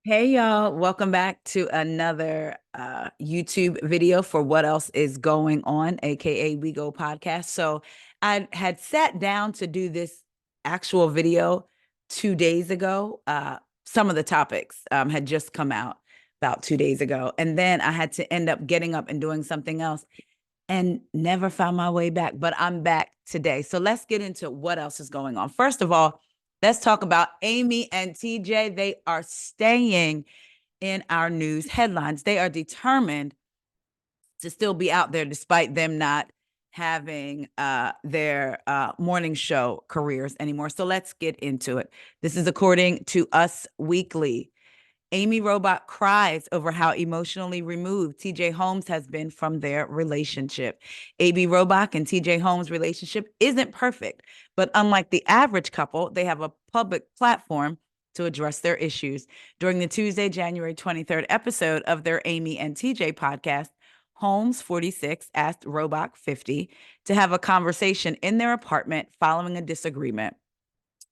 Hey y'all, welcome back to another YouTube video for What Else Is Going On, aka We Go Podcast. So I had sat down to do this actual video 2 days ago. Some of the topics had just come out about 2 days ago. And then I had to end up getting up and doing something else and never found my way back. But I'm back today. So let's get into what else is going on. First of all, let's talk about Amy and TJ. They are staying in our news headlines. They are determined to still be out there despite them not having their morning show careers anymore. So let's get into it. This is according to Us Weekly. Amy Robach cries over how emotionally removed TJ Holmes has been from their relationship. AB Robach and TJ Holmes' relationship isn't perfect, but unlike the average couple, they have a public platform to address their issues. During the Tuesday, January 23rd episode of their Amy and TJ podcast, Holmes, 46, asked Robach, 50, to have a conversation in their apartment following a disagreement.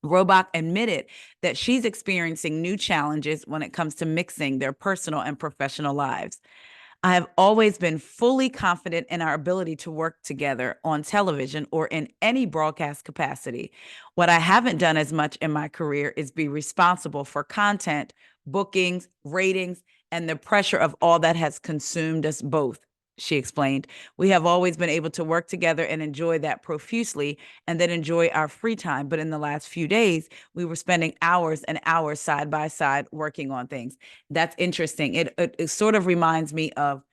Robach admitted that she's experiencing new challenges when it comes to mixing their personal and professional lives. I have always been fully confident in our ability to work together on television or in any broadcast capacity. What I haven't done as much in my career is be responsible for content, bookings, ratings, and the pressure of all that has consumed us both. She explained, we have always been able to work together and enjoy that profusely and then enjoy our free time. But in the last few days, we were spending hours and hours side by side working on things. That's interesting. It sort of reminds me of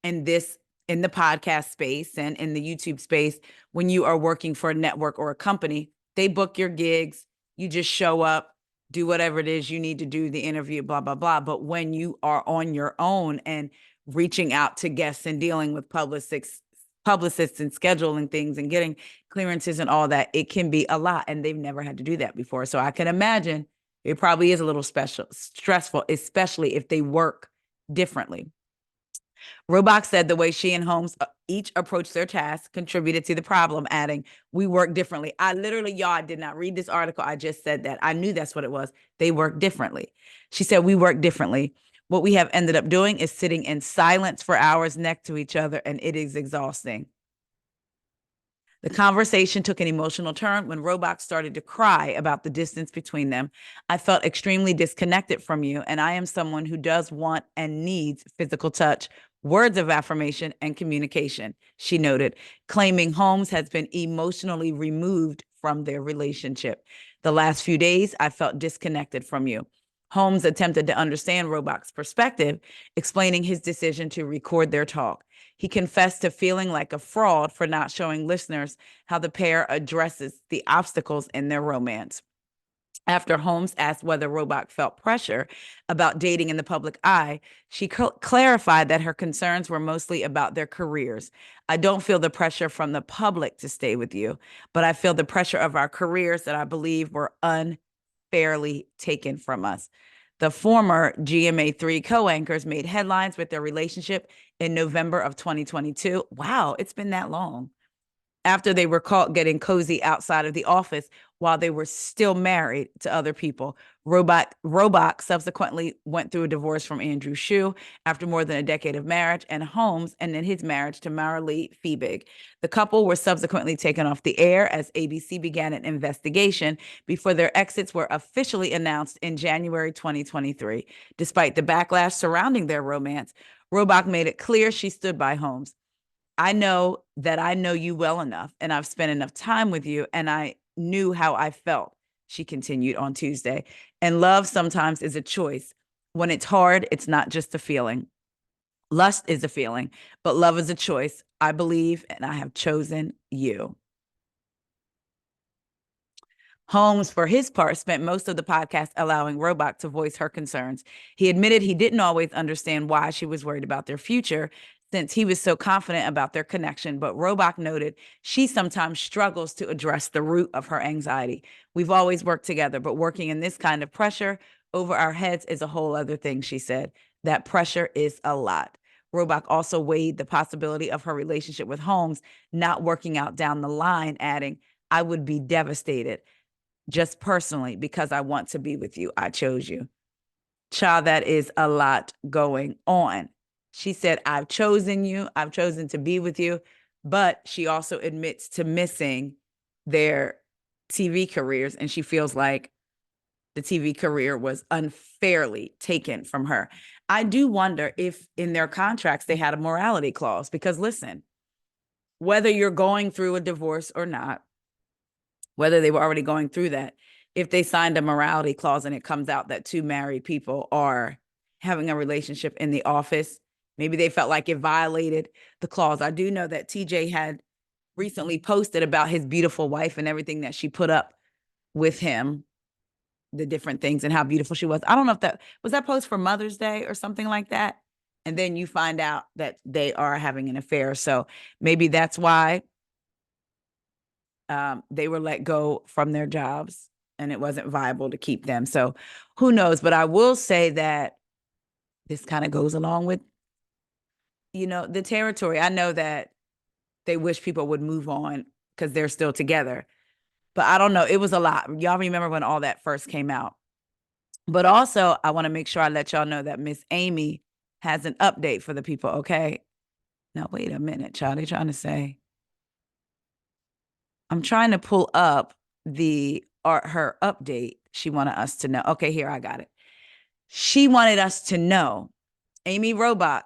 in this in the podcast space and in the YouTube space, when you are working for a network or a company, they book your gigs, you just show up, do whatever it is you need to do, the interview, blah, blah, blah. But when you are on your own and reaching out to guests and dealing with publicists and scheduling things and getting clearances and all that, it can be a lot. And they've never had to do that before. So I can imagine it probably is a little stressful, especially if they work differently. Robach said the way she and Holmes each approached their task contributed to the problem, adding, we work differently. Y'all, I did not read this article. I just said that. I knew that's what it was. They work differently. She said, we work differently. What we have ended up doing is sitting in silence for hours next to each other, and it is exhausting. The conversation took an emotional turn when Robach started to cry about the distance between them. I felt extremely disconnected from you, and I am someone who does want and needs physical touch, words of affirmation, and communication, she noted, claiming Holmes has been emotionally removed from their relationship. The last few days, I felt disconnected from you. Holmes attempted to understand Robach's perspective, explaining his decision to record their talk. He confessed to feeling like a fraud for not showing listeners how the pair addresses the obstacles in their romance. After Holmes asked whether Robach felt pressure about dating in the public eye, she clarified that her concerns were mostly about their careers. I don't feel the pressure from the public to stay with you, but I feel the pressure of our careers that I believe were unfairly taken from us. The former GMA3 co anchors made headlines with their relationship in November of 2022. Wow, it's been that long. After they were caught getting cozy outside of the office while they were still married to other people. Robach subsequently went through a divorce from Andrew Shue after more than a decade of marriage, and Holmes ended his marriage to Marilee Fiebig. The couple were subsequently taken off the air as ABC began an investigation before their exits were officially announced in January 2023. Despite the backlash surrounding their romance, Robach made it clear she stood by Holmes. I know that I know you well enough and I've spent enough time with you, and I knew how I felt, she continued on Tuesday. And love sometimes is a choice. When it's hard, it's not just a feeling. Lust is a feeling, but love is a choice. I believe and I have chosen you. Holmes, for his part, spent most of the podcast allowing Robach to voice her concerns. He admitted he didn't always understand why she was worried about their future, since he was so confident about their connection. But Robach noted she sometimes struggles to address the root of her anxiety. We've always worked together, but working in this kind of pressure over our heads is a whole other thing, she said. That pressure is a lot. Robach also weighed the possibility of her relationship with Holmes not working out down the line, adding, I would be devastated just personally because I want to be with you. I chose you. Child, that is a lot going on. She said, I've chosen you. I've chosen to be with you. But she also admits to missing their TV careers. And she feels like the TV career was unfairly taken from her. I do wonder if in their contracts they had a morality clause, because listen, whether you're going through a divorce or not, whether they were already going through that, if they signed a morality clause and it comes out that two married people are having a relationship in the office, maybe they felt like it violated the clause. I do know that TJ had recently posted about his beautiful wife and everything that she put up with him, the different things and how beautiful she was. I don't know if that was that post for Mother's Day or something like that. And then you find out that they are having an affair. So maybe that's why they were let go from their jobs and it wasn't viable to keep them. So who knows? But I will say that this kind of goes along with, the territory. I know that they wish people would move on because they're still together. But I don't know. It was a lot. Y'all remember when all that first came out. But also, I want to make sure I let y'all know that Miss Amy has an update for the people, okay? Now, wait a minute, child. They trying to say, I'm trying to pull up her update. She wanted us to know. Okay, here, I got it. She wanted us to know, Amy Robach,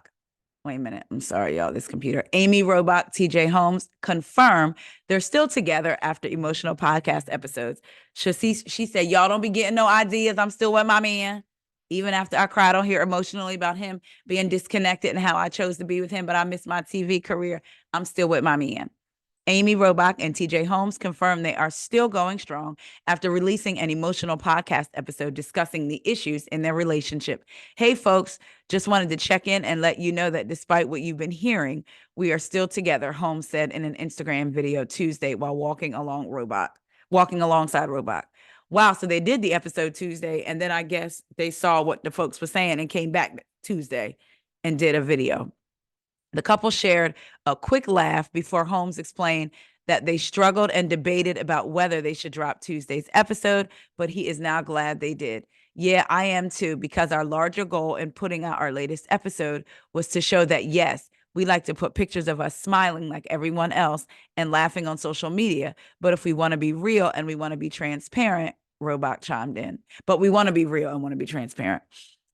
wait a minute, I'm sorry, y'all, this computer. Amy Robach, TJ Holmes confirm they're still together after emotional podcast episodes. She said, y'all don't be getting no ideas. I'm still with my man. Even after I cried on here emotionally about him being disconnected and how I chose to be with him, but I missed my TV career, I'm still with my man. Amy Robach and TJ Holmes confirmed they are still going strong after releasing an emotional podcast episode discussing the issues in their relationship. Hey, folks, just wanted to check in and let you know that despite what you've been hearing, we are still together, Holmes said in an Instagram video Tuesday while walking alongside Robach. Wow, so they did the episode Tuesday, and then I guess they saw what the folks were saying and came back Tuesday and did a video. The couple shared a quick laugh before Holmes explained that they struggled and debated about whether they should drop Tuesday's episode, but he is now glad they did. Yeah, I am too, because our larger goal in putting out our latest episode was to show that, yes, we like to put pictures of us smiling like everyone else and laughing on social media. But if we want to be real and we want to be transparent, Robach chimed in. But we want to be real and want to be transparent.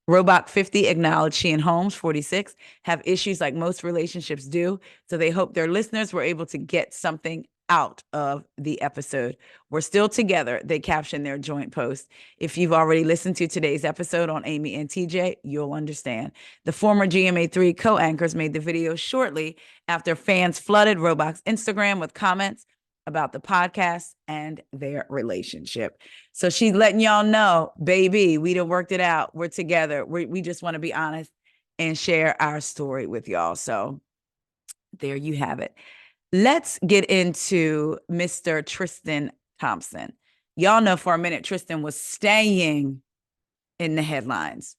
Robach 50 acknowledged she and Holmes 46 have issues like most relationships do. So they hope their listeners were able to get something out of the episode. We're still together, they captioned their joint post. If you've already listened to today's episode on Amy and TJ, you'll understand. The former GMA3 co-anchors made the video shortly after fans flooded Robach's Instagram with comments about the podcast and their relationship. So she's letting y'all know, baby, we done worked it out. We're together. We just want to be honest and share our story with y'all. So there you have it. Let's get into Mr. Tristan Thompson. Y'all know for a minute, Tristan was staying in the headlines.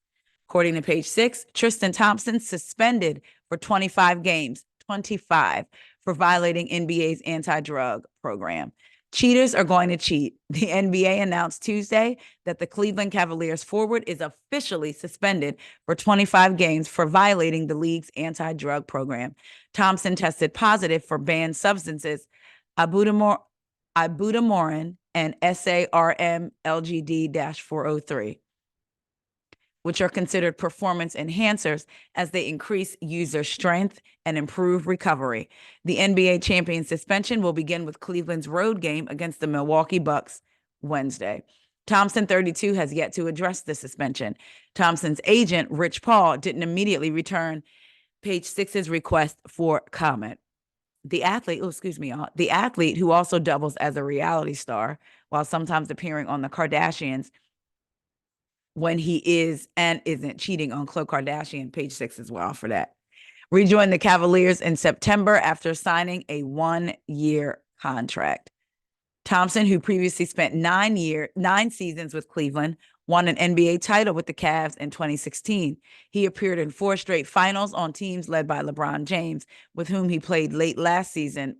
According to page 6, Tristan Thompson suspended for 25 games, 25, for violating NBA's anti-drug program. Cheaters are going to cheat. The NBA announced Tuesday that the Cleveland Cavaliers forward is officially suspended for 25 games for violating the league's anti-drug program. Thompson tested positive for banned substances, ibutamoren and SARM-LGD-403. Which are considered performance enhancers as they increase user strength and improve recovery. The NBA champion suspension will begin with Cleveland's road game against the Milwaukee Bucks Wednesday. Thompson, 32, has yet to address the suspension. Thompson's agent, Rich Paul, didn't immediately return page 6's request for comment. The athlete, the athlete who also doubles as a reality star while sometimes appearing on the Kardashians when he is and isn't cheating on Khloe Kardashian, page 6 as well for that. Rejoined the Cavaliers in September after signing a 1-year contract. Thompson, who previously spent 9 seasons with Cleveland, won an NBA title with the Cavs in 2016. He appeared in 4 straight finals on teams led by LeBron James, with whom he played late last season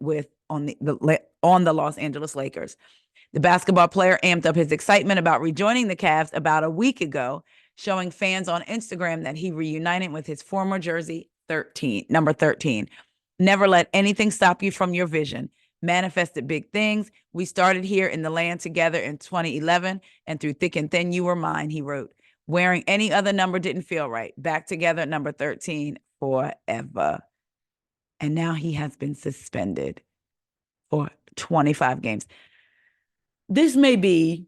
on the Los Angeles Lakers. The basketball player amped up his excitement about rejoining the Cavs about a week ago, showing fans on Instagram that he reunited with his former jersey 13, number 13. Never let anything stop you from your vision. Manifested big things. We started here in the land together in 2011, and through thick and thin, you were mine, he wrote. Wearing any other number didn't feel right. Back together, number 13, forever. And now he has been suspended for 25 games. This may be,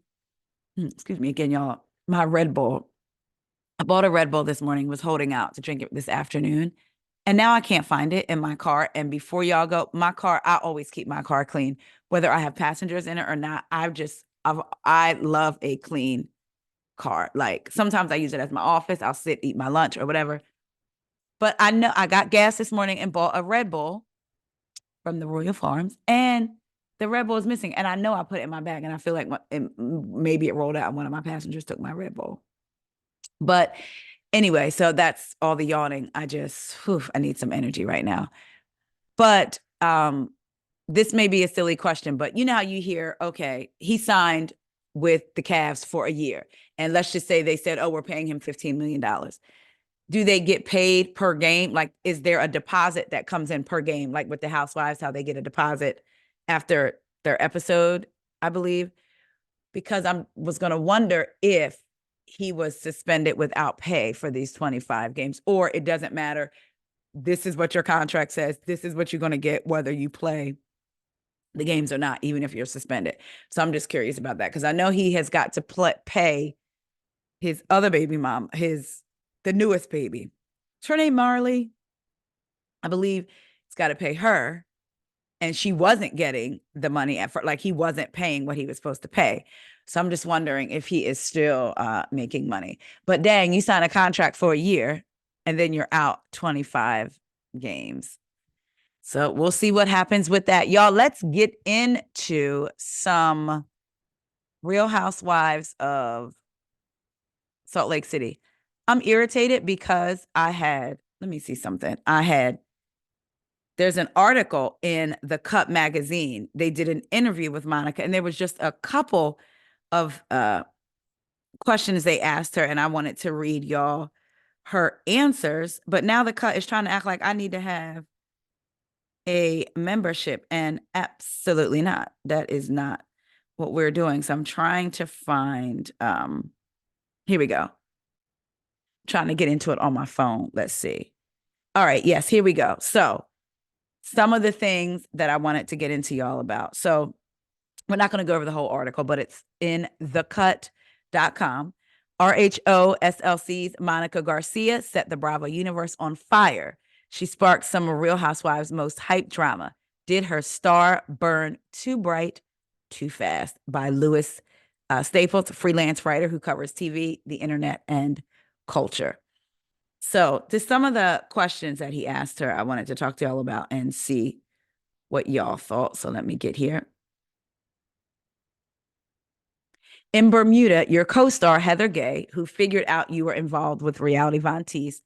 excuse me again, y'all, my Red Bull. I bought a Red Bull this morning, was holding out to drink it this afternoon. And now I can't find it in my car. And before y'all go, my car, I always keep my car clean, whether I have passengers in it or not. I love a clean car. Like sometimes I use it as my office. I'll sit, eat my lunch or whatever. But I know I got gas this morning and bought a Red Bull from the Royal Farms, and the Red Bull is missing. And I know I put it in my bag, and I feel like maybe it rolled out and one of my passengers took my Red Bull. But anyway, so that's all the yawning. I need some energy right now. But this may be a silly question, but you know how you hear, okay, he signed with the Cavs for a year. And let's just say they said, oh, we're paying him $15 million. Do they get paid per game? Like, is there a deposit that comes in per game? Like with the Housewives, how they get a deposit after their episode, I believe. Because I was going to wonder if he was suspended without pay for these 25 games, or it doesn't matter. This is what your contract says. This is what you're going to get, whether you play the games or not, even if you're suspended. So I'm just curious about that, because I know he has got to pay his other baby mom, the newest baby. What's her name? Marley, I believe. He's got to pay her. And she wasn't getting the money like he wasn't paying what he was supposed to pay. So I'm just wondering if he is still making money. But dang, you sign a contract for a year and then you're out 25 games. So we'll see what happens with that. Y'all, let's get into some Real Housewives of Salt Lake City. I'm irritated because let me see something. There's an article in the Cut magazine. They did an interview with Monica, and there was just a couple of questions they asked her, and I wanted to read y'all her answers. But now the Cut is trying to act like I need to have a membership, and absolutely not. That is not what we're doing. So I'm trying to find, here we go. Trying to get into it on my phone. Let's see. All right. Yes, here we go. So some of the things that I wanted to get into y'all about. So we're not going to go over the whole article, but it's in thecut.com. RHOSLC's Monica Garcia set the Bravo universe on fire. She sparked some of Real Housewives' most hyped drama. Did her star burn too bright, too fast? By Louis Staples, a freelance writer who covers TV, the internet, and culture. So to some of the questions that he asked her, I wanted to talk to y'all about and see what y'all thought. So let me get here. In Bermuda, your co-star Heather Gay, who figured out you were involved with reality Von Teese,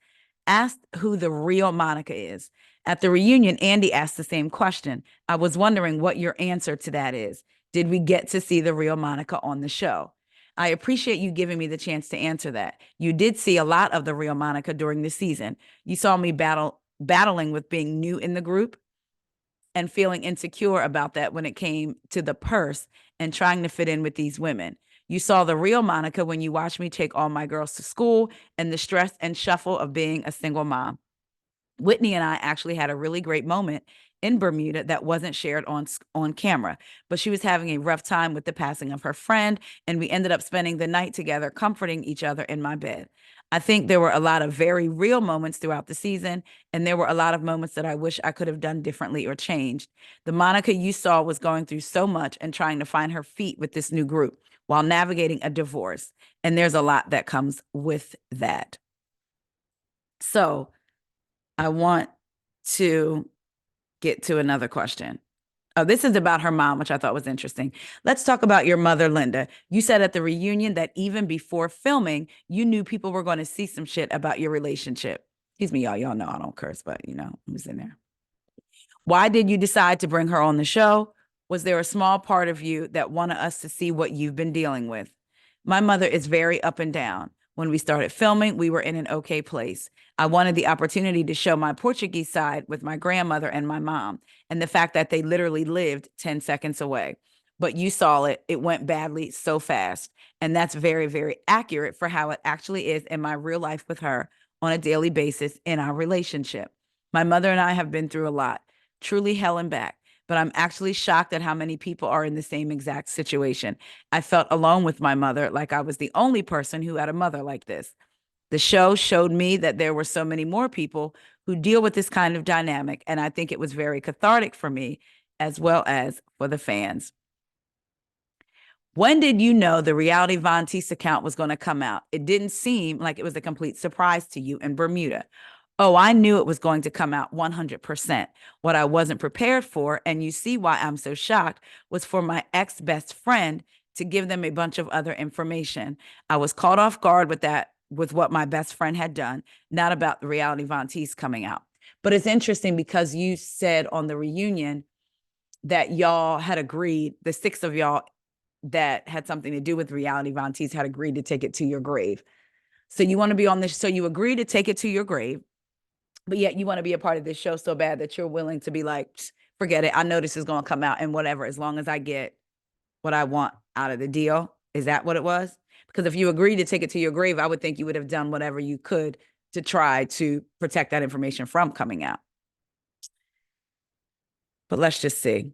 asked who the real Monica is. At the reunion, Andy asked the same question. I was wondering what your answer to that is. Did we get to see the real Monica on the show? I appreciate you giving me the chance to answer that. You did see a lot of the real Monica during the season. You saw me battling with being new in the group and feeling insecure about that when it came to the purse and trying to fit in with these women. You saw the real Monica when you watched me take all my girls to school and the stress and shuffle of being a single mom. Whitney and I actually had a really great moment in Bermuda that wasn't shared on camera, but she was having a rough time with the passing of her friend, and we ended up spending the night together, comforting each other in my bed. I think there were a lot of very real moments throughout the season, and there were a lot of moments that I wish I could have done differently or changed. The Monica you saw was going through so much and trying to find her feet with this new group while navigating a divorce, and there's a lot that comes with that. So I want to get to another question. Oh, this is about her mom, which I thought was interesting. Let's talk about your mother, Linda. You said at the reunion that even before filming, you knew people were going to see some shit about your relationship. Excuse me, y'all. Y'all know I don't curse, but you know, who's in there? Why did you decide to bring her on the show? Was there a small part of you that wanted us to see what you've been dealing with? My mother is very up and down. When we started filming, we were in an okay place. I wanted the opportunity to show my Portuguese side with my grandmother and my mom, and the fact that they literally lived 10 seconds away. But you saw it, it went badly so fast. And that's very, very accurate for how it actually is in my real life with her on a daily basis in our relationship. My mother and I have been through a lot, truly hell and back, but I'm actually shocked at how many people are in the same exact situation. I felt alone with my mother, like I was the only person who had a mother like this. The show showed me that there were so many more people who deal with this kind of dynamic, and I think it was very cathartic for me as well as for the fans. When did you know the reality Von Teese account was going to come out? It didn't seem like it was a complete surprise to you in Bermuda. Oh, I knew it was going to come out 100%. What I wasn't prepared for, and you see why I'm so shocked, was for my ex best friend to give them a bunch of other information. I was caught off guard with that, with what my best friend had done, not about the reality Von Teese coming out. But it's interesting because you said on the reunion that y'all had agreed, the six of y'all that had something to do with reality Von Teese had agreed to take it to your grave. So you want to be on this, so you agree to take it to your grave, but yet you want to be a part of this show so bad that you're willing to be like, forget it. I know this is going to come out and whatever, as long as I get what I want out of the deal. Is that what it was? Because if you agreed to take it to your grave, I would think you would have done whatever you could to try to protect that information from coming out. But let's just see.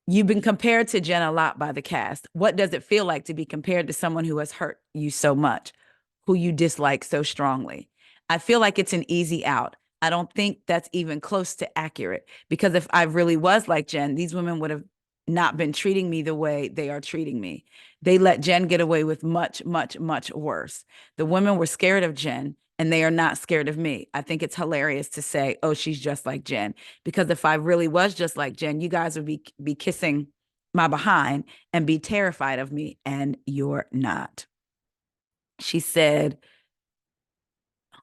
You've been compared to Jen a lot by the cast. What does it feel like to be compared to someone who has hurt you so much, who you dislike so strongly? I feel like it's an easy out. I don't think that's even close to accurate, because if I really was like Jen, these women would have not been treating me the way they are treating me. They let Jen get away with much, much, much worse. The women were scared of Jen, and they are not scared of me. I think it's hilarious to say, oh, she's just like Jen. Because if I really was just like Jen, you guys would be kissing my behind and be terrified of me, and you're not. She said,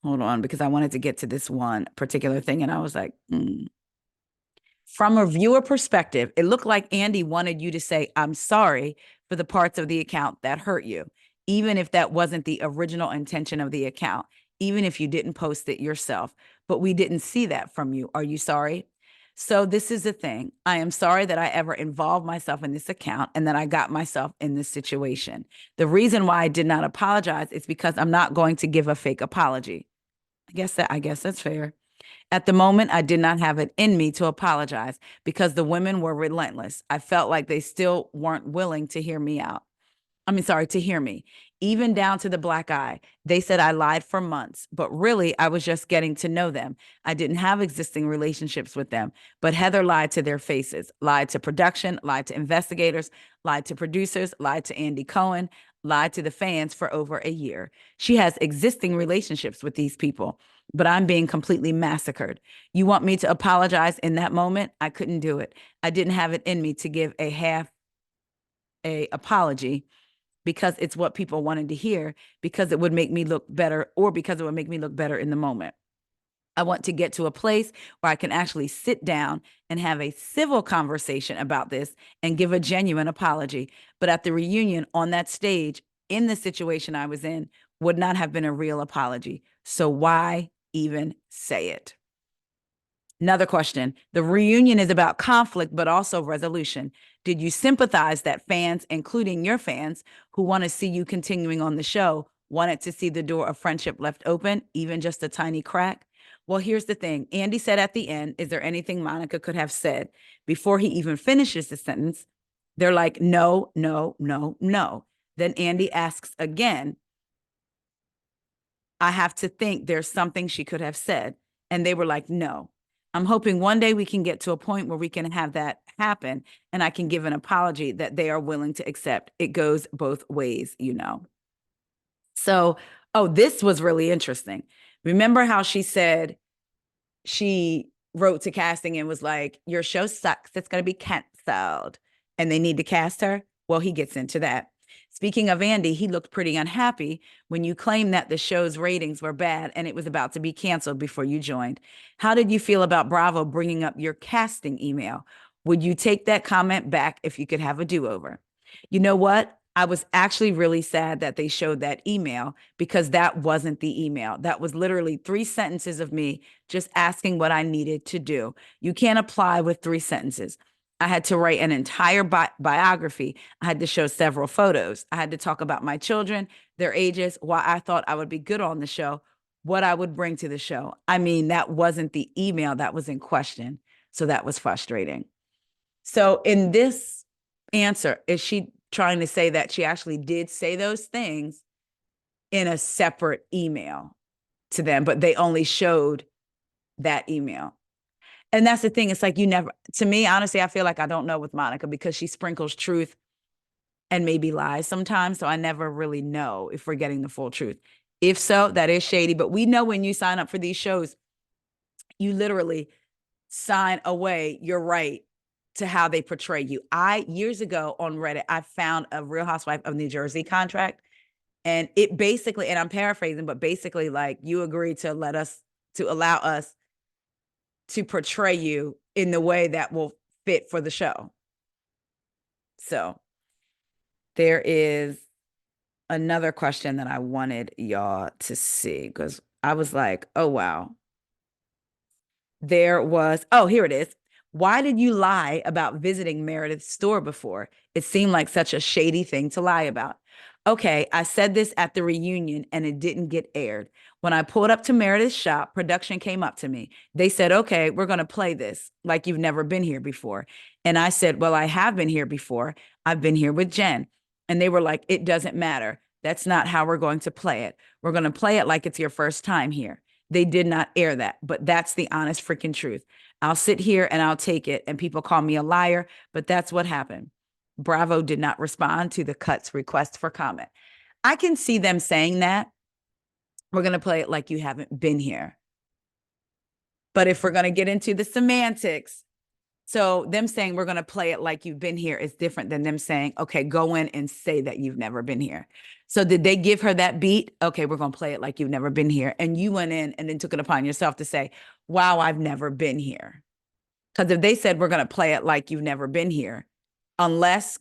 hold on, because I wanted to get to this one particular thing, and I was like, From a viewer perspective, it looked like Andy wanted you to say, I'm sorry for the parts of the account that hurt you, even if that wasn't the original intention of the account, even if you didn't post it yourself. But we didn't see that from you. Are you sorry? So this is the thing. I am sorry that I ever involved myself in this account and that I got myself in this situation. The reason why I did not apologize is because I'm not going to give a fake apology. I guess that's fair. At the moment, I did not have it in me to apologize because the women were relentless. I felt like they still weren't willing to hear me out. To hear me, even down to the black eye. They said I lied for months, but really I was just getting to know them. I didn't have existing relationships with them, but Heather lied to their faces, lied to production, lied to investigators, lied to producers, lied to Andy Cohen, lied to the fans for over a year. She has existing relationships with these people, but I'm being completely massacred. You want me to apologize in that moment? I couldn't do it. I didn't have it in me to give a apology because it's what people wanted to hear, because it would make me look better, or because it would make me look better in the moment. I want to get to a place where I can actually sit down and have a civil conversation about this and give a genuine apology. But at the reunion, on that stage, in the situation I was in, would not have been a real apology. So why even say it? Another question. The reunion is about conflict, but also resolution. Did you sympathize that fans, including your fans, who want to see you continuing on the show, wanted to see the door of friendship left open, even just a tiny crack? Well, here's the thing. Andy said at the end, is there anything Monica could have said? Before he even finishes the sentence, they're like, no, no, no, no. Then Andy asks again, I have to think there's something she could have said. And they were like, no. I'm hoping one day we can get to a point where we can have that happen and I can give an apology that they are willing to accept. It goes both ways, you know. So, oh, this was really interesting. Remember how she said she wrote to casting and was like, your show sucks. It's going to be canceled. And they need to cast her? Well, he gets into that. Speaking of Andy, he looked pretty unhappy when you claimed that the show's ratings were bad and it was about to be canceled before you joined. How did you feel about Bravo bringing up your casting email? Would you take that comment back if you could have a do-over? You know what? I was actually really sad that they showed that email because that wasn't the email. That was literally 3 sentences of me just asking what I needed to do. You can't apply with 3 sentences. I had to write an entire biography. I had to show several photos. I had to talk about my children, their ages, why I thought I would be good on the show, what I would bring to the show. I mean, that wasn't the email that was in question. So that was frustrating. So in this answer, is she trying to say that she actually did say those things in a separate email to them, but they only showed that email? And that's the thing. It's like, you never, to me, honestly, I feel like I don't know with Monica because she sprinkles truth and maybe lies sometimes. So I never really know if we're getting the full truth. If so, that is shady. But we know when you sign up for these shows, you literally sign away your right to how they portray you. Years ago on Reddit, I found a Real Housewife of New Jersey contract. And it basically, and I'm paraphrasing, but basically, like, you agree to allow us to portray you in the way that will fit for the show. So there is another question that I wanted y'all to see because I was like, oh, wow. Here it is. Why did you lie about visiting Meredith's store before? It seemed like such a shady thing to lie about. Okay, I said this at the reunion and it didn't get aired. When I pulled up to Meredith's shop, production came up to me. They said, okay, we're going to play this like you've never been here before. And I said, well, I have been here before. I've been here with Jen. And they were like, it doesn't matter. That's not how we're going to play it. We're going to play it like it's your first time here. They did not air that, but that's the honest freaking truth. I'll sit here and I'll take it, and people call me a liar, but that's what happened. Bravo did not respond to the Cut's request for comment. I can see them saying that. We're going to play it like you haven't been here. But if we're going to get into the semantics, so them saying we're going to play it like you've been here is different than them saying, okay, go in and say that you've never been here. So did they give her that beat? Okay, we're going to play it like you've never been here. And you went in and then took it upon yourself to say, wow, I've never been here. Because if they said we're going to play it like you've never been here, unless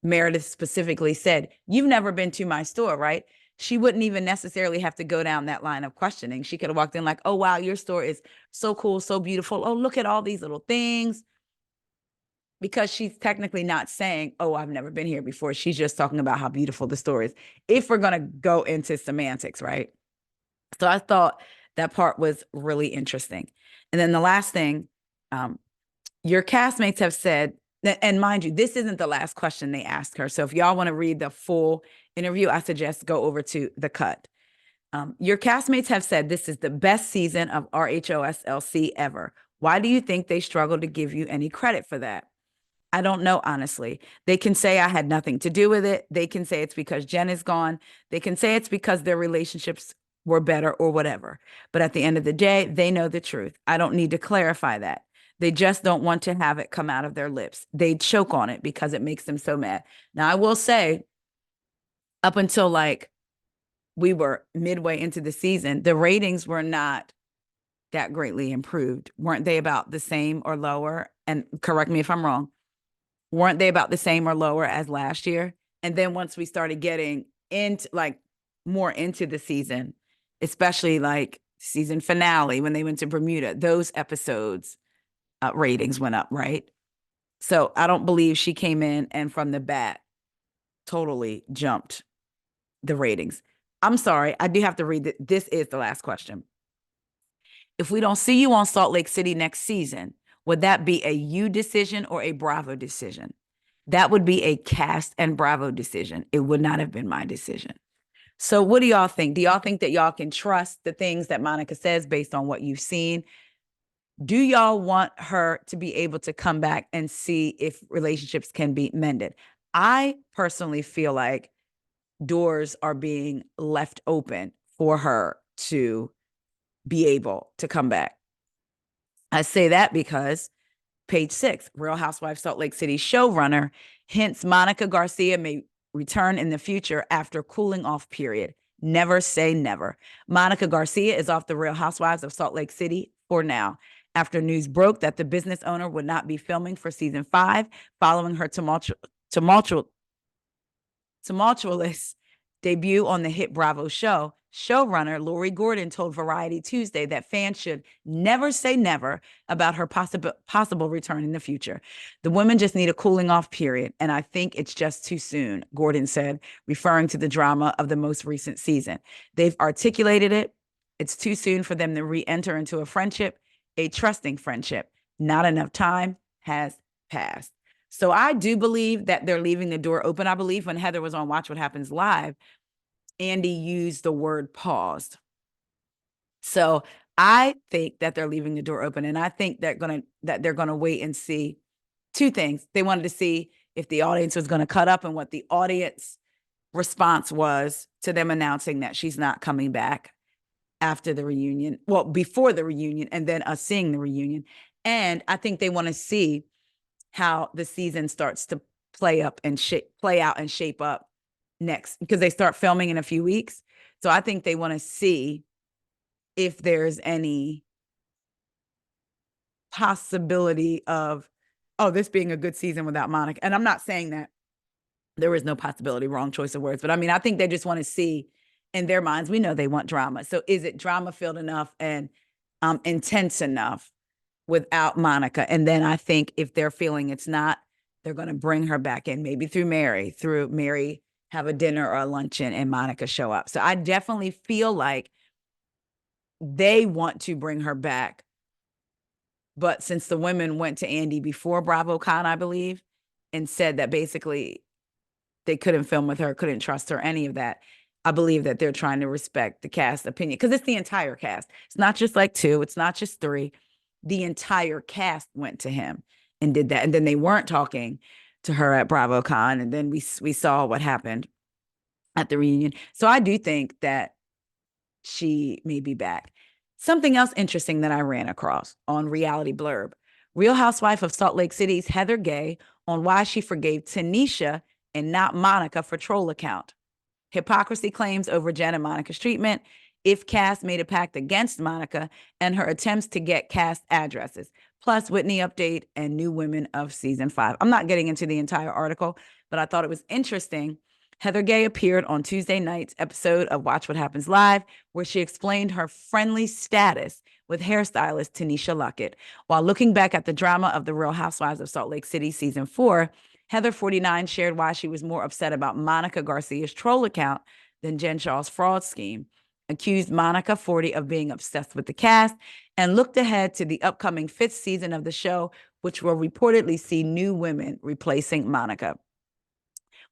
Meredith specifically said, you've never been to my store, right? She wouldn't even necessarily have to go down that line of questioning. She could have walked in like, oh, wow, your store is so cool, so beautiful. Oh, look at all these little things. Because she's technically not saying, oh, I've never been here before. She's just talking about how beautiful the store is. If we're going to go into semantics, right? So I thought that part was really interesting. And then the last thing, your castmates have said, and mind you, this isn't the last question they asked her. So if y'all want to read the full interview, I suggest go over to the Cut. Your castmates have said this is the best season of RHOSLC ever. Why do you think they struggle to give you any credit for that? I don't know, honestly. They can say I had nothing to do with it. They can say it's because Jen is gone. They can say it's because their relationships were better or whatever. But at the end of the day, they know the truth. I don't need to clarify that. They just don't want to have it come out of their lips. They choke on it because it makes them so mad. Now, I will say, up until like we were midway into the season, the ratings were not that greatly improved. Weren't they about the same or lower? And correct me if I'm wrong. Weren't they about the same or lower as last year? And then once we started getting into like more into the season, especially like season finale when they went to Bermuda, those episodes ratings went up, right? So I don't believe she came in and from the bat totally jumped the ratings. I'm sorry, I do have to read it. This is the last question. If we don't see you on Salt Lake City next season, would that be a you decision or a Bravo decision? That would be a cast and Bravo decision. It would not have been my decision. So what do y'all think? Do y'all think that y'all can trust the things that Monica says based on what you've seen? Do y'all want her to be able to come back and see if relationships can be mended? I personally feel like doors are being left open for her to be able to come back. I say that because page 6, Real Housewives Salt Lake City showrunner hints Monica Garcia may return in the future after cooling off period. Never say never. Monica Garcia is off the Real Housewives of Salt Lake City for now, after news broke that the business owner would not be filming for season 5 following her tumultuous tumultuous debut on the hit Bravo show, showrunner Lori Gordon told Variety Tuesday that fans should never say never about her possible return in the future. The women just need a cooling off period, and I think it's just too soon, Gordon said, referring to the drama of the most recent season. They've articulated it. It's too soon for them to re-enter into a friendship, a trusting friendship. Not enough time has passed. So I do believe that they're leaving the door open. I believe when Heather was on Watch What Happens Live, Andy used the word paused. So I think that they're leaving the door open, and I think they're gonna wait and see two things. They wanted to see if the audience was going to cut up and what the audience response was to them announcing that she's not coming back after the reunion. Well, before the reunion, and then us seeing the reunion. And I think they want to see how the season starts to play out and shape up next, because they start filming in a few weeks. So I think they want to see if there's any possibility of, oh, this being a good season without Monica. And I'm not saying that there is no possibility, wrong choice of words, but I mean, I think they just want to see in their minds, we know they want drama. So is it drama filled enough and intense enough without Monica? And then I think if they're feeling it's not, they're going to bring her back in, maybe through Mary, have a dinner or a luncheon, and Monica show up. So I definitely feel like they want to bring her back. But since the women went to Andy before BravoCon, I believe, and said that basically they couldn't film with her, couldn't trust her, any of that, I believe that they're trying to respect the cast opinion, because it's the entire cast. It's not just like two, it's not just three. The entire cast went to him and did that. And then they weren't talking to her at BravoCon. And then we saw what happened at the reunion. So I do think that she may be back. Something else interesting that I ran across on Reality Blurb: Real Housewife of Salt Lake City's Heather Gay on why she forgave Tanisha and not Monica for troll account. Hypocrisy claims over Jen and Monica's treatment, if cast made a pact against Monica, and her attempts to get cast addresses, plus Whitney update and new women of season 5. I'm not getting into the entire article, but I thought it was interesting. Heather Gay appeared on Tuesday night's episode of Watch What Happens Live, where she explained her friendly status with hairstylist Tanisha Luckett. While looking back at the drama of The Real Housewives of Salt Lake City season 4, Heather 49 shared why she was more upset about Monica Garcia's troll account than Jen Shah's fraud scheme, accused Monica 40 of being obsessed with the cast, and looked ahead to the upcoming 5th season of the show, which will reportedly see new women replacing Monica.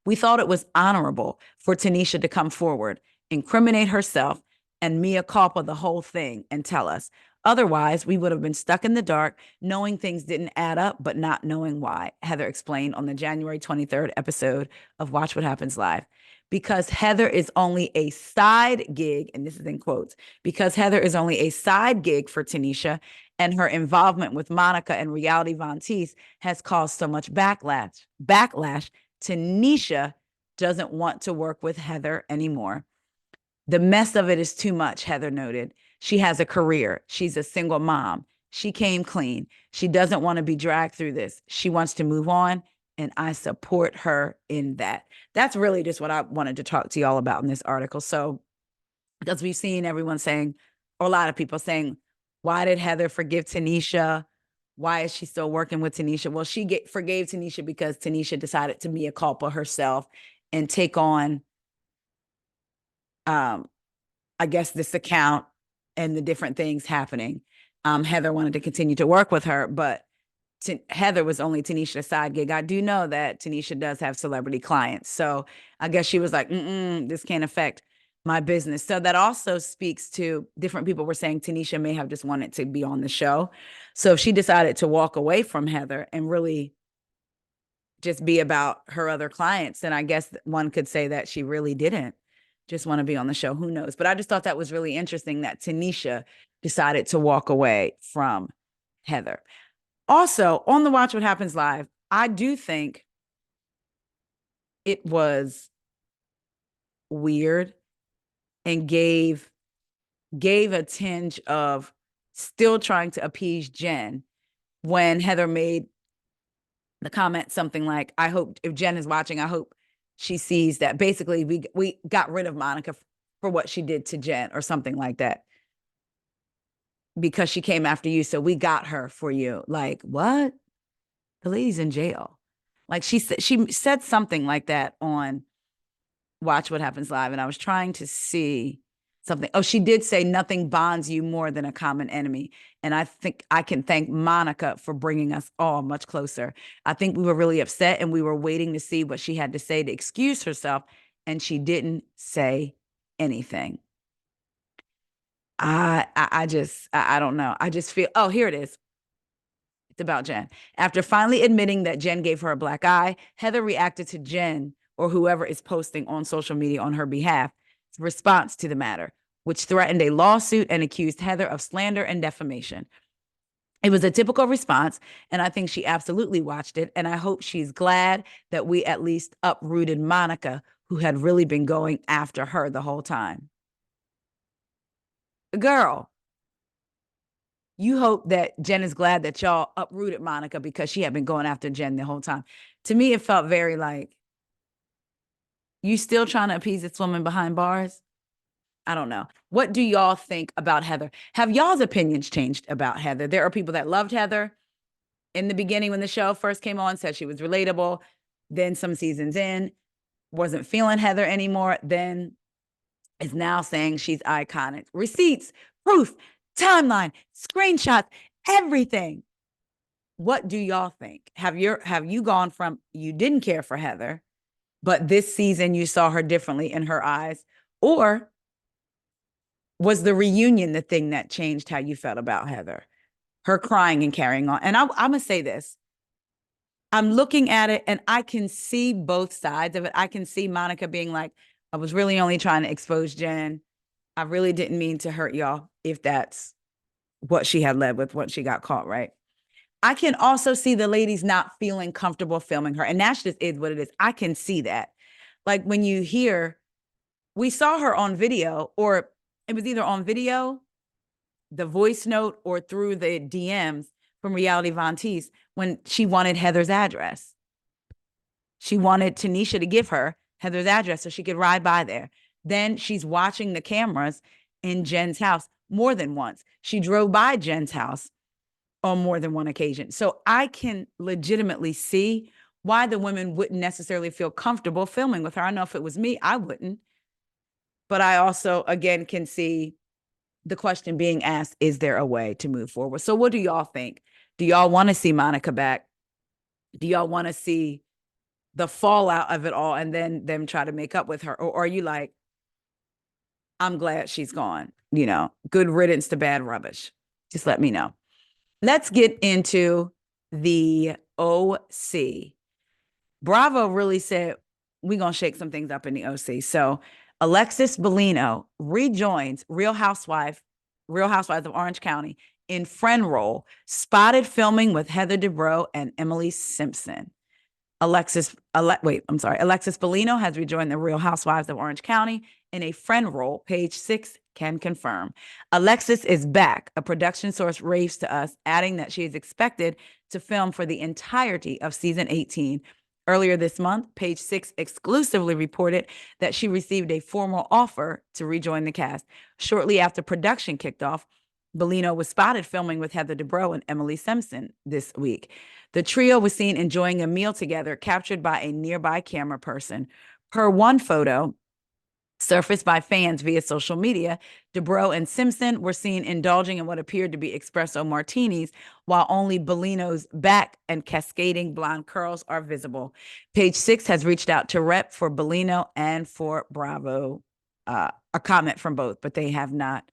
We thought it was honorable for Tanisha to come forward, incriminate herself, and mea culpa the whole thing and tell us. Otherwise, we would have been stuck in the dark, knowing things didn't add up, but not knowing why, Heather explained on the January 23rd episode of Watch What Happens Live. Because Heather is only a side gig, and this is in quotes, because Heather is only a side gig for Tanisha, and her involvement with Monica and Reality Von Teese has caused so much backlash, Tanisha doesn't want to work with Heather anymore. The mess of it is too much, Heather noted. She has a career. She's a single mom. She came clean. She doesn't want to be dragged through this. She wants to move on, and I support her in that. That's really just what I wanted to talk to y'all about in this article. So, because we've seen everyone saying, or a lot of people saying, why did Heather forgive Tanisha? Why is she still working with Tanisha? Well, she forgave Tanisha because Tanisha decided to mea culpa herself and take on, I guess, this account and the different things happening. Heather wanted to continue to work with her, but Heather was only Tanisha's side gig. I do know that Tanisha does have celebrity clients. So I guess she was like, this can't affect my business. So that also speaks to different people were saying Tanisha may have just wanted to be on the show. So she decided to walk away from Heather and really just be about her other clients. And I guess one could say that she really didn't just want to be on the show. Who knows? But I just thought that was really interesting that Tanisha decided to walk away from Heather. Also, on the Watch What Happens Live, I do think it was weird and gave a tinge of still trying to appease Jen when Heather made the comment something like, I hope, if Jen is watching, I hope she sees that basically we got rid of Monica for what she did to Jen or something like that because she came after you. So we got her for you. Like, what? The lady's in jail. Like she said something like that on Watch What Happens Live, and I was trying to see something. Oh, she did say nothing bonds you more than a common enemy. And I think I can thank Monica for bringing us all much closer. I think we were really upset and we were waiting to see what she had to say to excuse herself, and she didn't say anything. I don't know. I just feel, oh, here it is. It's about Jen. After finally admitting that Jen gave her a black eye, Heather reacted to Jen or whoever is posting on social media on her behalf response to the matter, which threatened a lawsuit and accused Heather of slander and defamation. It was a typical response, and I think she absolutely watched it, and I hope she's glad that we at least uprooted Monica, who had really been going after her the whole time. Girl, you hope that Jen is glad that y'all uprooted Monica because she had been going after Jen the whole time. To me, it felt very like, you still trying to appease this woman behind bars? I don't know. What do y'all think about Heather? Have y'all's opinions changed about Heather? There are people that loved Heather in the beginning when the show first came on, said she was relatable. Then some seasons in, wasn't feeling Heather anymore. Then is now saying she's iconic. Receipts, proof, timeline, screenshots, everything. What do y'all think? Have you gone from you didn't care for Heather, but this season you saw her differently in her eyes? Or was the reunion the thing that changed how you felt about Heather? Her crying and carrying on. And I'm going to say this. I'm looking at it and I can see both sides of it. I can see Monica being like, I was really only trying to expose Jen. I really didn't mean to hurt y'all, if that's what she had led with once she got caught, right? I can also see the ladies not feeling comfortable filming her. And that just is what it is. I can see that. Like when you hear, we saw her on video, or it was either on video, the voice note, or through the DMs from Reality Von Teese when she wanted Heather's address. She wanted Tanisha to give her Heather's address so she could ride by there. Then she's watching the cameras in Jen's house more than once. She drove by Jen's house on more than one occasion. So I can legitimately see why the women wouldn't necessarily feel comfortable filming with her. I know if it was me, I wouldn't. But I also, again, can see the question being asked, is there a way to move forward? So what do y'all think? Do y'all want to see Monica back? Do y'all want to see the fallout of it all and then them try to make up with her? Or are you like, I'm glad she's gone, good riddance to bad rubbish? Just let me know. Let's get into the OC. Bravo really said, we're going to shake some things up in the OC. So Alexis Bellino rejoins Real Housewives of Orange County in friend role, spotted filming with Heather Dubrow and Emily Simpson. Alexis Bellino has rejoined the Real Housewives of Orange County in a friend role. Page 6 can confirm. Alexis is back. A production source raves to us, adding that she is expected to film for the entirety of season 18. Earlier this month, Page 6 exclusively reported that she received a formal offer to rejoin the cast. Shortly after production kicked off, Bellino was spotted filming with Heather Dubrow and Emily Simpson this week. The trio was seen enjoying a meal together, captured by a nearby camera person. Per one photo surfaced by fans via social media, Dubrow and Simpson were seen indulging in what appeared to be espresso martinis, while only Bellino's back and cascading blonde curls are visible. Page 6 has reached out to rep for Bellino and for Bravo, a comment from both, but they have not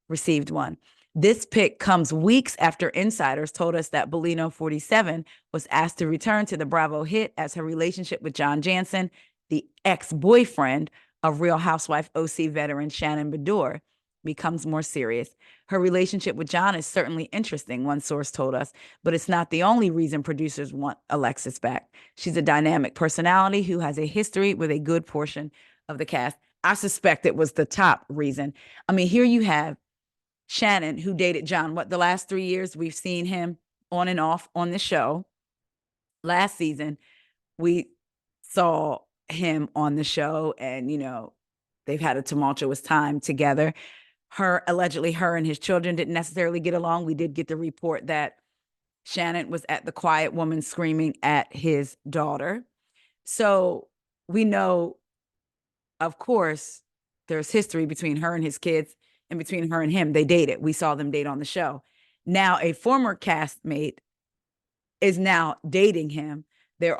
received one. This pick comes weeks after insiders told us that Bellino, 47, was asked to return to the Bravo hit as her relationship with John Jansen, the ex-boyfriend of Real Housewife OC veteran Shannon Beador, becomes more serious. Her relationship with John is certainly interesting, one source told us, but it's not the only reason producers want Alexis back. She's a dynamic personality who has a history with a good portion of the cast. I suspect it was the top reason. I mean, here you have Shannon, who dated John, the last 3 years we've seen him on and off on the show. Last season, we saw him on the show, and they've had a tumultuous time together. Allegedly her and his children didn't necessarily get along. We did get the report that Shannon was at the quiet woman screaming at his daughter. So we know, of course, there's history between her and his kids, and between her and him. They dated. We saw them date on the show. Now a former castmate is now dating him. They're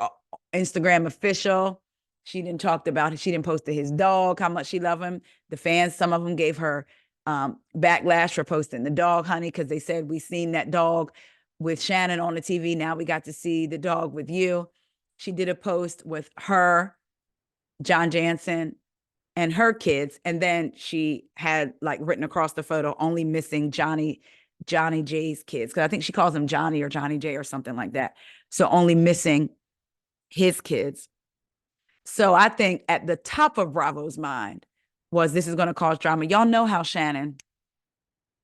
Instagram official. She didn't talk about it. She didn't post to his dog how much she loved him. The fans, some of them gave her backlash for posting the dog, honey, because they said, we seen that dog with Shannon on the TV. Now we got to see the dog with you. She did a post with her, John Jansen, and her kids. And then she had like written across the photo, only missing Johnny J's kids. Cause I think she calls him Johnny or Johnny J or something like that. So only missing his kids. So I think at the top of Bravo's mind was, this is going to cause drama. Y'all know how Shannon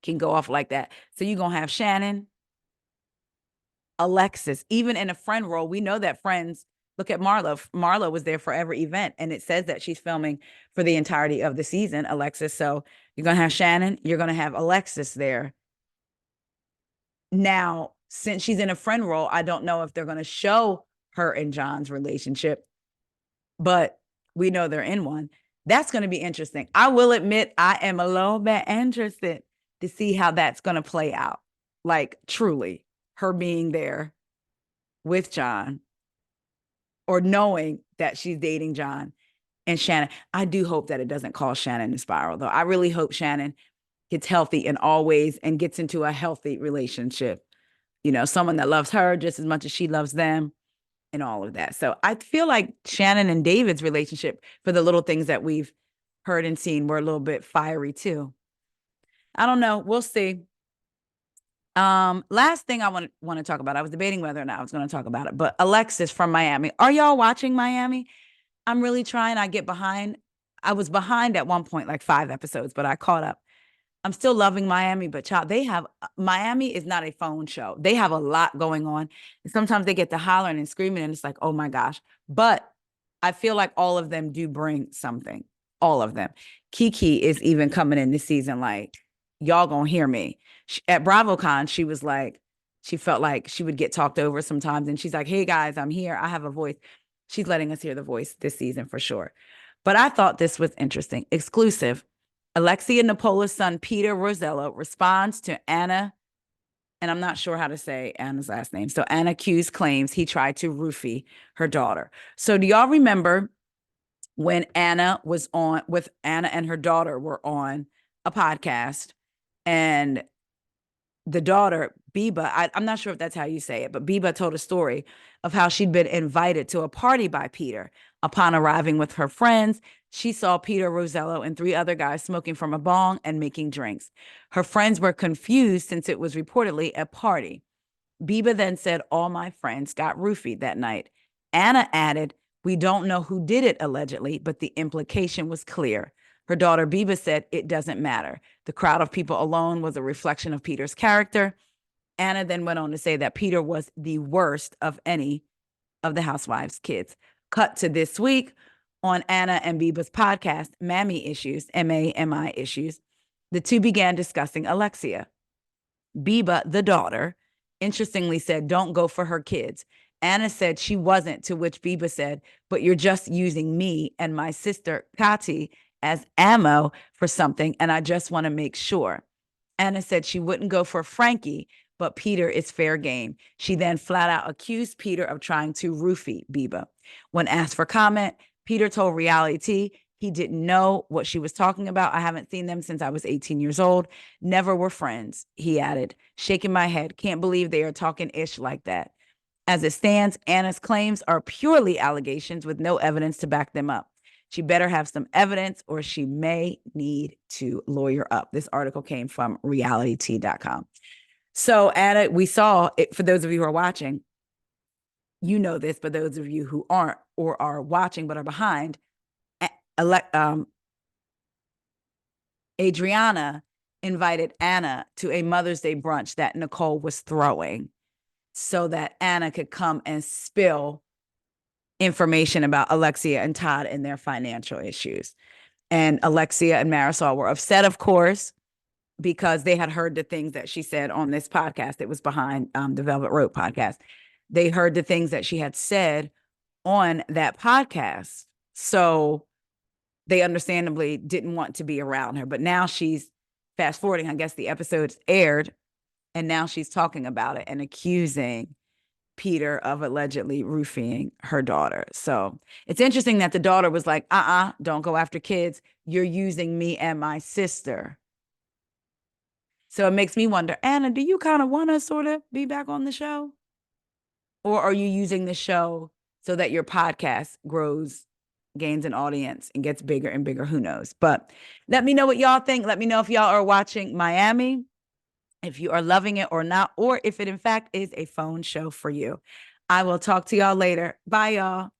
can go off like that. So you're going to have Shannon, Alexis, even in a friend role. We know that friends, look at Marlo. Marlo was there for every event, and it says that she's filming for the entirety of the season, Alexis. So you're going to have Shannon, you're going to have Alexis there. Now, since she's in a friend role, I don't know if they're going to show her and John's relationship, but we know they're in one. That's going to be interesting. I will admit, I am a little bit interested to see how that's going to play out. Like, truly, her being there with John, or knowing that she's dating John and Shannon. I do hope that it doesn't cause Shannon to spiral, though. I really hope Shannon gets healthy in all ways and gets into a healthy relationship. Someone that loves her just as much as she loves them, and all of that. So I feel like Shannon and David's relationship, for the little things that we've heard and seen, were a little bit fiery too. I don't know. We'll see. Last thing I want to talk about, I was debating whether or not I was going to talk about it, but Alexis from Miami. Are y'all watching Miami? I'm really trying. I get behind. I was behind at one point, like 5 episodes, but I caught up. I'm still loving Miami, but child, Miami is not a phone show. They have a lot going on. And sometimes they get to hollering and screaming, and it's like, oh my gosh. But I feel like all of them do bring something. All of them. Kiki is even coming in this season like, y'all gonna hear me. At BravoCon, she was like, she felt like she would get talked over sometimes. And she's like, hey guys, I'm here. I have a voice. She's letting us hear the voice this season for sure. But I thought this was interesting. Exclusive. Alexia Nepola's son, Peter Rosello, responds to Anna, and I'm not sure how to say Anna's last name. So Anna Q's claims he tried to roofie her daughter. So do y'all remember when Anna and her daughter were on a podcast, and the daughter, Biba, I'm not sure if that's how you say it, but Biba told a story of how she'd been invited to a party by Peter. Upon arriving with her friends, she saw Peter Rosello and 3 other guys smoking from a bong and making drinks. Her friends were confused since it was reportedly a party. Biba then said, all my friends got roofied that night. Anna added, we don't know who did it allegedly, but the implication was clear. Her daughter Biba said, it doesn't matter. The crowd of people alone was a reflection of Peter's character. Anna then went on to say that Peter was the worst of any of the housewives' kids. Cut to this week on Anna and Biba's podcast, Mammy Issues, MAMI Issues. The two began discussing Alexia. Biba, the daughter, interestingly said, don't go for her kids. Anna said she wasn't, to which Biba said, but you're just using me and my sister, Kati, as ammo for something, and I just want to make sure. Anna said she wouldn't go for Frankie, but Peter is fair game. She then flat out accused Peter of trying to roofie Biba. When asked for comment, Peter told Reality he didn't know what she was talking about. I haven't seen them since I was 18 years old. Never were friends, he added, shaking my head. Can't believe they are talking ish like that. As it stands, Anna's claims are purely allegations with no evidence to back them up. She better have some evidence or she may need to lawyer up. This article came from reality.com. So Anna, we saw it, for those of you who are watching, you know this, but those of you who aren't or are watching but are behind, Adriana invited Anna to a Mother's Day brunch that Nicole was throwing so that Anna could come and spill information about Alexia and Todd and their financial issues. And Alexia and Marisol were upset, of course, because they had heard the things that she said on this podcast. It was behind the Velvet Rope podcast. They heard the things that she had said on that podcast. So they understandably didn't want to be around her. But now she's fast forwarding, I guess the episode's aired, and now she's talking about it and accusing Peter of allegedly roofing her daughter. So it's interesting that the daughter was like, don't go after kids. You're using me and my sister. So it makes me wonder, Anna, do you kind of want to sort of be back on the show? Or are you using the show so that your podcast grows, gains an audience, and gets bigger and bigger? Who knows? But let me know what y'all think. Let me know if y'all are watching Miami, if you are loving it or not, or if it in fact is a phone show for you. I will talk to y'all later. Bye, y'all.